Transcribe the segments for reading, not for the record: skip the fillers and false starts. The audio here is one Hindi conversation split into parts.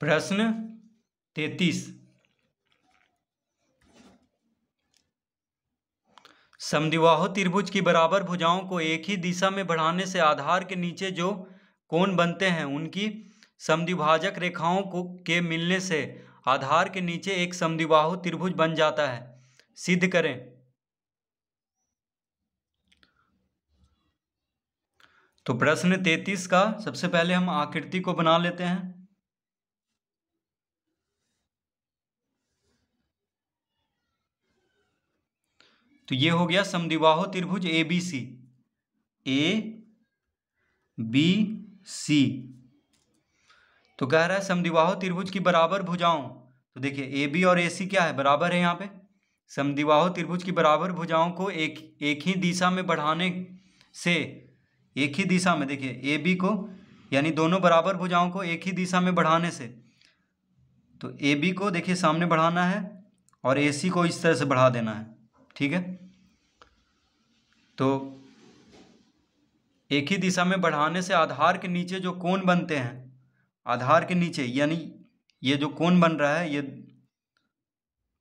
प्रश्न 33। समद्विबाहु त्रिभुज की बराबर भुजाओं को एक ही दिशा में बढ़ाने से आधार के नीचे जो कोण बनते हैं उनकी समद्विभाजक रेखाओं के मिलने से आधार के नीचे एक समद्विबाहु त्रिभुज बन जाता है, सिद्ध करें। तो प्रश्न 33 का सबसे पहले हम आकृति को बना लेते हैं। तो ये हो गया समद्विबाहु त्रिभुज ABC। तो कह रहा है समद्विबाहु त्रिभुज की बराबर भुजाओं। तो देखिए AB और AC क्या है, बराबर है। यहाँ पे समद्विबाहु त्रिभुज की बराबर भुजाओं को एक ही दिशा में बढ़ाने से, एक ही दिशा में, देखिए AB को यानी दोनों बराबर भुजाओं को एक ही दिशा में बढ़ाने से, तो AB को देखिए सामने बढ़ाना है और AC को इस तरह से बढ़ा देना है, ठीक है। तो एक ही दिशा में बढ़ाने से आधार के नीचे जो कोण बनते हैं, आधार के नीचे यानी ये जो कोण बन रहा है ये,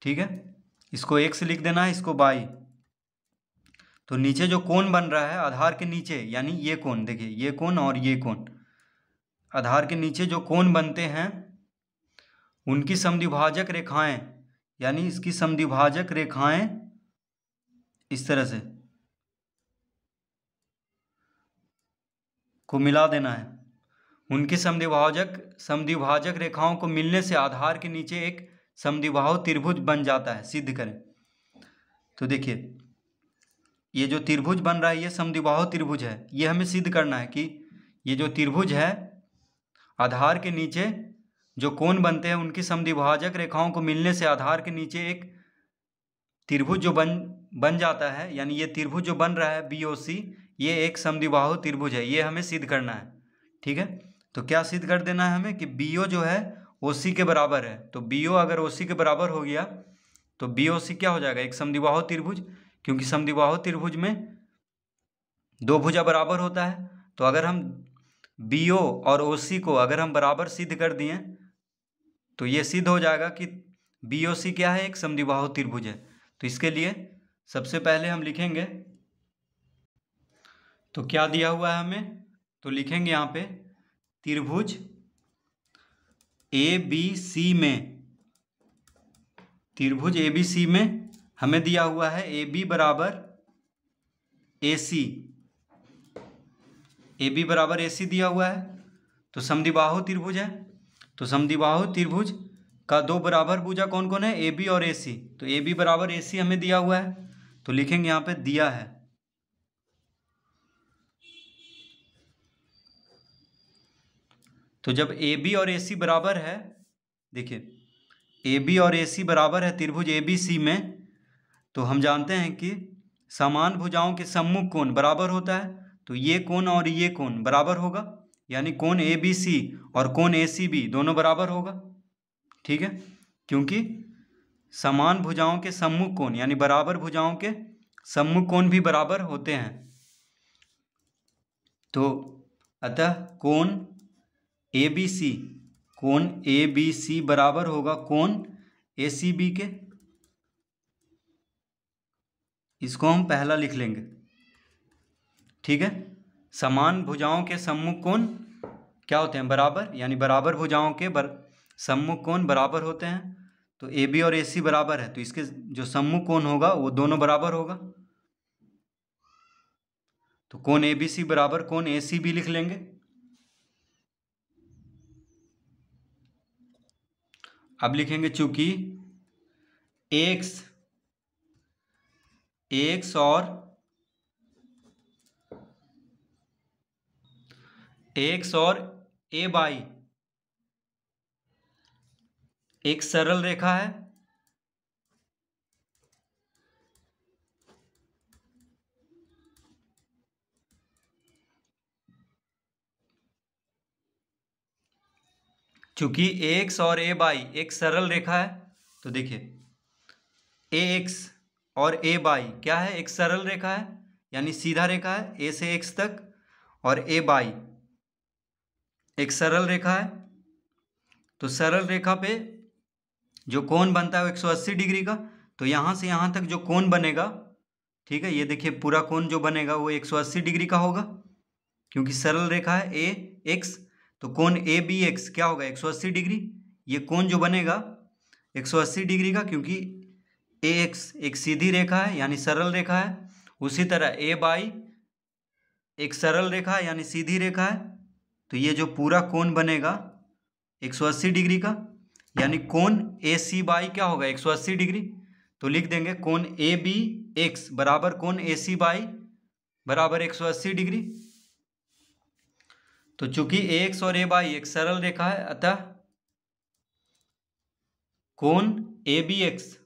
ठीक है, इसको x लिख देना है, इसको y। तो नीचे जो कोण बन रहा है आधार के नीचे यानी ये कोण, देखिए ये कोण और ये कोण, आधार के नीचे जो कोण बनते हैं उनकी समद्विभाजक रेखाएं, यानी इसकी समद्विभाजक रेखाएं इस तरह से को मिला देना है। उनकी समद्विभाजक रेखाओं को मिलने से आधार के नीचे एक समद्विबाहु त्रिभुज बन जाता है, सिद्ध करें। तो देखिए ये जो त्रिभुज बन रहा है ये समद्विबाहु त्रिभुज है। ये हमें सिद्ध करना है कि ये जो त्रिभुज है आधार के नीचे जो कोण बनते हैं उनकी समद्विभाजक रेखाओं को मिलने से आधार के नीचे एक त्रिभुज जो बन जाता है, यानी ये त्रिभुज जो बन रहा है BOC, ये एक समद्विबाहु त्रिभुज है। ये हमें सिद्ध करना है, ठीक है। तो क्या सिद्ध कर देना है हमें कि BO जो है OC के बराबर है। तो BO अगर OC के बराबर हो गया तो BOC क्या हो जाएगा, एक समद्विबाहु त्रिभुज, क्योंकि समद्विबाहु त्रिभुज में दो भुजा बराबर होता है। तो अगर हम BO और OC को अगर हम बराबर सिद्ध कर दिए तो ये सिद्ध हो जाएगा कि BOC क्या है, एक समद्विबाहु त्रिभुज है। तो इसके लिए सबसे पहले हम लिखेंगे, तो क्या दिया हुआ है हमें, तो लिखेंगे यहाँ पे त्रिभुज ABC में, त्रिभुज ABC में हमें दिया हुआ है AB बराबर AC, AB बराबर AC दिया हुआ है। तो समद्विबाहु त्रिभुज है, तो समद्विबाहु त्रिभुज का दो बराबर भुजा कौन कौन है, AB और AC। तो AB बराबर AC हमें दिया हुआ है, तो लिखेंगे यहाँ पे दिया है। तो जब AB और AC बराबर है, देखिए AB और AC बराबर है त्रिभुज ABC में, तो हम जानते हैं कि समान भुजाओं के सम्मुख कोण बराबर होता है। तो ये कोण और ये कोण बराबर होगा, यानी कोण ABC और कोण ACB दोनों बराबर होगा, ठीक है, क्योंकि समान भुजाओं के सम्मुख कोण यानी बराबर भुजाओं के सम्मुख कोण भी बराबर होते हैं। तो अतः कोण ABC बराबर होगा कोण ACB के। इसको हम पहला लिख लेंगे, ठीक है। समान भुजाओं के सम्मुख कोण क्या होते हैं, बराबर, यानी बराबर भुजाओं के सम्मुख कोण बराबर होते हैं। तो AB और AC बराबर है, तो इसके जो सम्मुख कोण होगा वो दोनों बराबर होगा। तो कोण ABC बराबर कोण ACB लिख लेंगे। अब लिखेंगे चूंकि X और AY एक सरल रेखा है, चूंकि AX और AY एक सरल रेखा है, तो देखिए AX और AY क्या है, एक सरल रेखा है, यानी सीधा रेखा है A से X तक, और AY एक सरल रेखा है, तो सरल रेखा पे जो कोण बनता है वो 180 डिग्री का। तो यहाँ से यहाँ तक जो कोण बनेगा, ठीक है, ये देखिए पूरा कोण जो बनेगा वो 180 डिग्री का होगा, क्योंकि सरल रेखा है ए एक्स। तो कोण ए बी एक्स क्या होगा 180 डिग्री। ये कोण जो बनेगा 180 डिग्री का, क्योंकि ए एक्स एक सीधी रेखा है यानी सरल रेखा है। उसी तरह ए बाई एक सरल रेखा है यानी सीधी रेखा है। तो ये जो पूरा कोण बनेगा 180 डिग्री का, यानी कोण ए सी बाई क्या होगा 180 डिग्री। तो लिख देंगे कोण ए बी एक्स बराबर कोण ए सी बाई बराबर 180 डिग्री। तो चूंकि ए एक्स और ए बाई एक सरल रेखा है, अतः कोण ए बी एक्स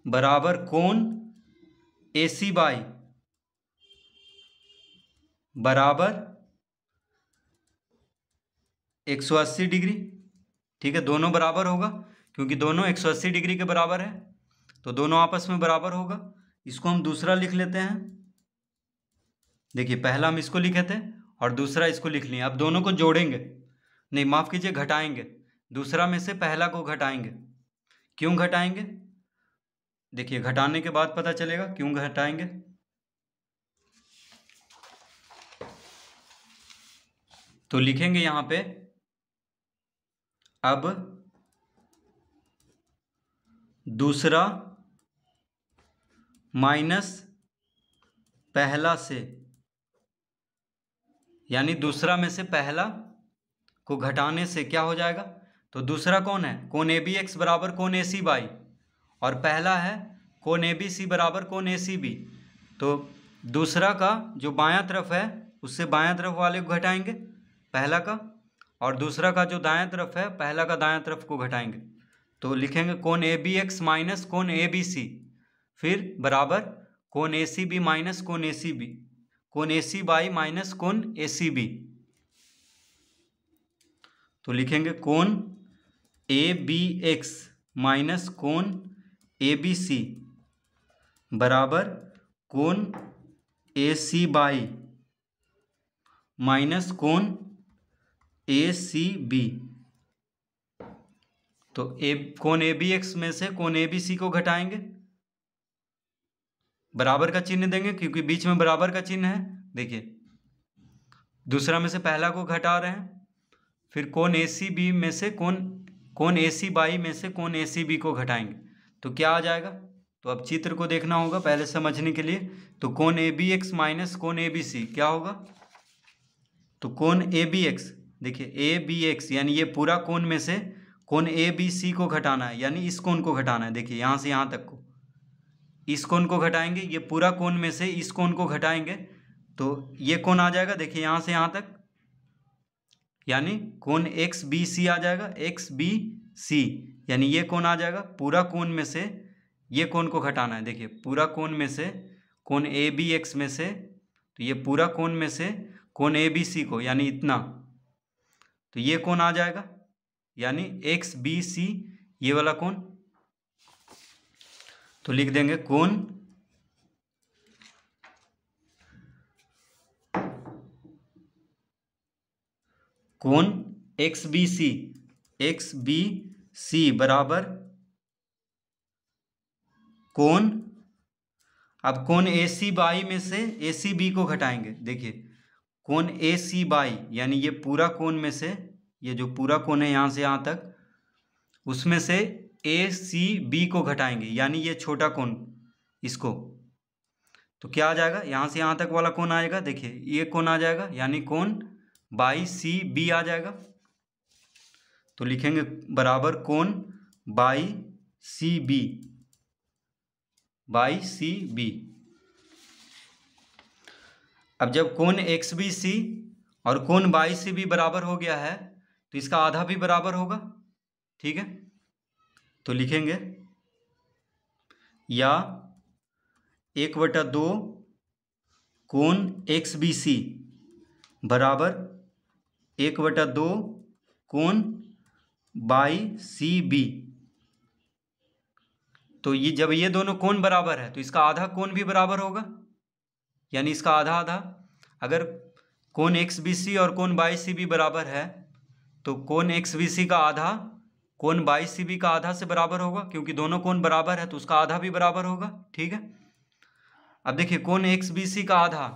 बराबर कोण ए सी बाई बराबर 180 डिग्री। ठीक है, दोनों बराबर होगा क्योंकि दोनों 180 डिग्री के बराबर है, तो दोनों आपस में बराबर होगा। इसको हम दूसरा लिख लेते हैं। देखिए पहला हम इसको लिखे थे और दूसरा इसको लिख लिए। अब दोनों को जोड़ेंगे, नहीं माफ कीजिए घटाएंगे। दूसरा में से पहला को घटाएंगे। क्यों घटाएंगे, देखिए घटाने के बाद पता चलेगा क्यों घटाएंगे। तो लिखेंगे यहां पे अब दूसरा माइनस पहला से, यानी दूसरा में से पहला को घटाने से क्या हो जाएगा। तो दूसरा कौन है, कोण ए बी एक्स बराबर कोण ए सी बाई, और पहला है कोण ए बी सी बराबर कोण ए सी बी। तो दूसरा का जो बायां तरफ है उससे बायां तरफ वाले को घटाएंगे पहला का, और दूसरा का जो दायां तरफ है पहला का दायां तरफ को घटाएंगे। तो लिखेंगे कोण ए बी एक्स माइनस कोण ए बी सी, फिर बराबर कोण ए सी बी माइनस कोण ए सी बी, कोण ए सी बाई माइनस कोण ए सी बी। तो लिखेंगे कोण ए बी एक्स माइनस कोण ए बी सी बराबर कोण ए सी बाई माइनस कोण ए सी बी। तो कोण ए बी एक्स में से कोण ए बी सी को घटाएंगे, बराबर का चिन्ह देंगे क्योंकि बीच में बराबर का चिन्ह है। देखिए दूसरा में से पहला को घटा रहे हैं, फिर कोण ए सी बी में से कोण ए सी बाई में से कोण ए सी बी को घटाएंगे। तो क्या आ जाएगा, तो अब चित्र को देखना होगा पहले समझने के लिए। तो कोण ए बी एक्स माइनस कोण ए बी सी क्या होगा, तो कोण ए बी एक्स, देखिए ए बी एक्स यानी ये पूरा कोण में से कोण ए बी सी को घटाना है, यानी इस कोण को घटाना है। देखिए यहाँ से यहाँ तक को इस कोण को घटाएंगे, ये पूरा कोण में से इस कोण को घटाएंगे तो ये कोण आ जाएगा। देखिए यहाँ से यहाँ तक, यानी कोण एक्स बी सी आ जाएगा, एक्स बी सी, यानी ये कोण आ जाएगा। पूरा कोण में से ये कोण को घटाना है। देखिए पूरा कोण में से कोण ए बी एक्स में से, तो ये पूरा कोण में से कोण ए बी सी को, यानी इतना, तो ये कोण आ जाएगा, यानी एक्स बी सी ये वाला कोण। तो लिख देंगे कोण एक्स बी सी बराबर कोण, अब कोण ए सी बाई में से ए सी बी को घटाएंगे। देखिए कोण ए सी बाई यानी ये पूरा कोण में से, ये जो पूरा कोण है यहाँ से यहाँ तक, उसमें से ए सी बी को घटाएंगे, यानी ये छोटा कोण इसको। तो क्या आ जाएगा, यहाँ से यहाँ तक वाला कोण आएगा। देखिए ये कोण आ जाएगा, यानी कोण बाई सी बी आ जाएगा। तो लिखेंगे बराबर कोण बाई सी बी अब जब कोण एक्स बी सी और कोण बाई सी बी बराबर हो गया है तो इसका आधा भी बराबर होगा। ठीक है, तो लिखेंगे या 1/2 कोण एक्स बी सी बराबर 1/2 कोण बाई सी बी। तो ये जब ये दोनों कोण बराबर है तो इसका आधा कोण भी बराबर होगा, यानी इसका आधा आधा। अगर कोण एक्स बी सी और कोण बाई सी बी बराबर है तो कोण एक्स बी सी का आधा कोण बाई सी बी का आधा से बराबर होगा, क्योंकि दोनों कोण बराबर है तो उसका आधा भी बराबर होगा। ठीक है, अब देखिए कोण एक्स बी सी का आधा,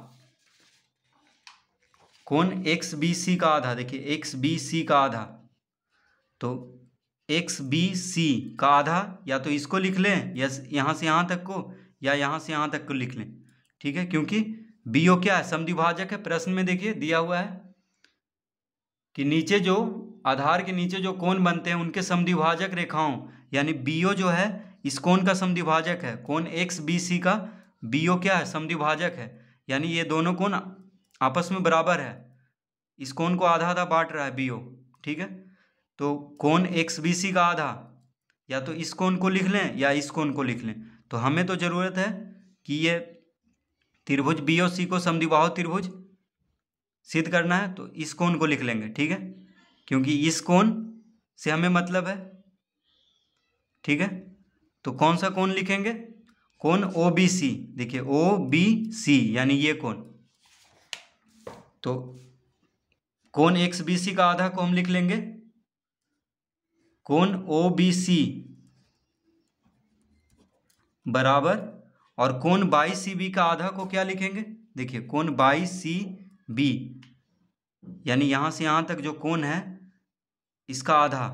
कोण एक्स बी सी का आधा, देखिए एक्स बी सी का आधा, तो एक्स बी सी का आधा या तो इसको लिख लें या यहाँ से यहाँ तक को, या यहाँ से यहाँ तक को लिख लें। ठीक है, क्योंकि बीओ क्या है, समद्विभाजक है। प्रश्न में देखिए दिया हुआ है कि नीचे जो आधार के नीचे जो कोण बनते हैं उनके समद्विभाजक रेखाओं, यानी बीओ जो है इस कोण का समद्विभाजक है। कोण एक्स बी सी का बीओ क्या है, समद्विभाजक है, यानी ये दोनों कोण आपस में बराबर है। इस कोण को आधा आधा बांट रहा है बीओ। ठीक है, तो कोण एक्स बी सी का आधा या तो इस कोण को लिख लें या इस कोण को लिख लें। तो हमें तो ज़रूरत है कि ये त्रिभुज बी ओ सी को समद्विबाहु त्रिभुज सिद्ध करना है, तो इस कोण को लिख लेंगे। ठीक है, क्योंकि इस कोण से हमें मतलब है। ठीक है, तो कौन सा कोण लिखेंगे, कोण ओ बी सी। देखिए ओ बी सी यानी ये कोण, तो कोण एक्स बी सी का आधा को हम लिख लेंगे कोण ओ बी सी बराबर, और कोण बाई सी बी का आधा को क्या लिखेंगे, देखिए कोण बाई सी बी, यानी यहाँ से यहाँ तक जो कोण है इसका आधा,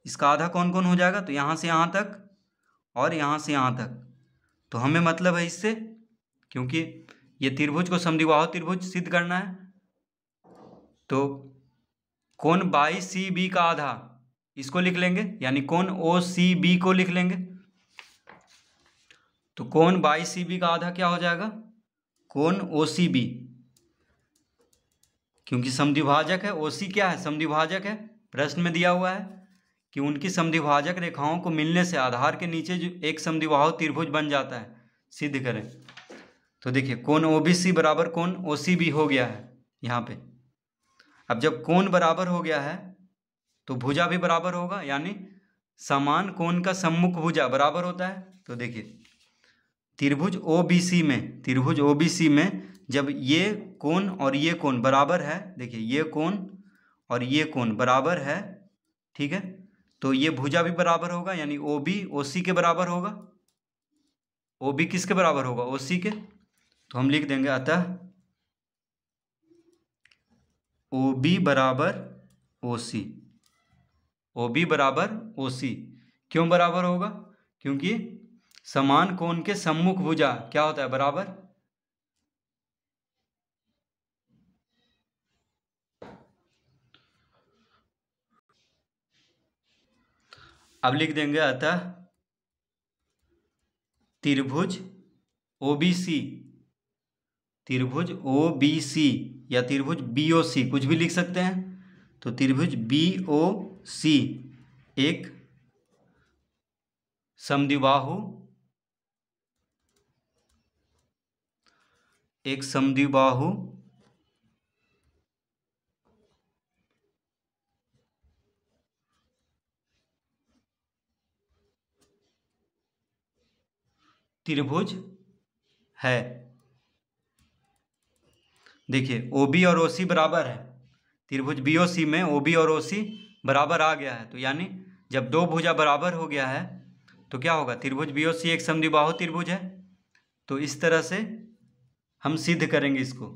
इसका आधा कौन कौन हो जाएगा, तो यहाँ से यहाँ तक और यहाँ से यहाँ तक। तो हमें मतलब है इससे, क्योंकि ये त्रिभुज को समद्विबाहु त्रिभुज सिद्ध करना है, तो कोण बाई सी बी का आधा इसको लिख लेंगे, यानी कोण ओ सी बी को लिख लेंगे। तो कोण बाई सी बी का आधा क्या हो जाएगा, कोण ओ सी बी, क्योंकि समद्विभाजक है। ओ सी क्या है, समद्विभाजक है। प्रश्न में दिया हुआ है कि उनकी समद्विभाजक रेखाओं को मिलने से आधार के नीचे जो एक समद्विबाहु त्रिभुज बन जाता है, सिद्ध करें। तो देखिए कोण ओ बी सी बराबर कोण ओ सी बी हो गया है यहाँ पे। अब जब कोण बराबर हो गया है तो भुजा भी बराबर होगा, यानी समान कोण का सम्मुख भुजा बराबर होता है। तो देखिए त्रिभुज ओ बी सी में, त्रिभुज ओ बी सी में जब ये कोण और ये कोण बराबर है, देखिए ये कोण और ये कोण बराबर है, ठीक है, तो ये भुजा भी बराबर होगा, यानी ओ बी ओ सी के बराबर होगा। ओ बी किसके बराबर होगा, ओ सी के। तो हम लिख देंगे अतः ओ बी बराबर ओ सी, ओ बी बराबर ओ सी। क्यों बराबर होगा, क्योंकि समान कोण के सम्मुख भुजा क्या होता है, बराबर। अब लिख देंगे अतः त्रिभुज ओ बी सी, त्रिभुज ओ बी सी या त्रिभुज बी ओ सी, कुछ भी लिख सकते हैं। तो त्रिभुज बी ओ सी एक समद्विबाहु, एक समद्विबाहु त्रिभुज है। देखिए ओ बी और ओ सी बराबर है, त्रिभुज बी ओ सी में ओ बी और ओ सी बराबर आ गया है, तो यानी जब दो भुजा बराबर हो गया है तो क्या होगा, त्रिभुज बी ओ सी एक समद्विबाहु त्रिभुज है। तो इस तरह से हम सिद्ध करेंगे इसको।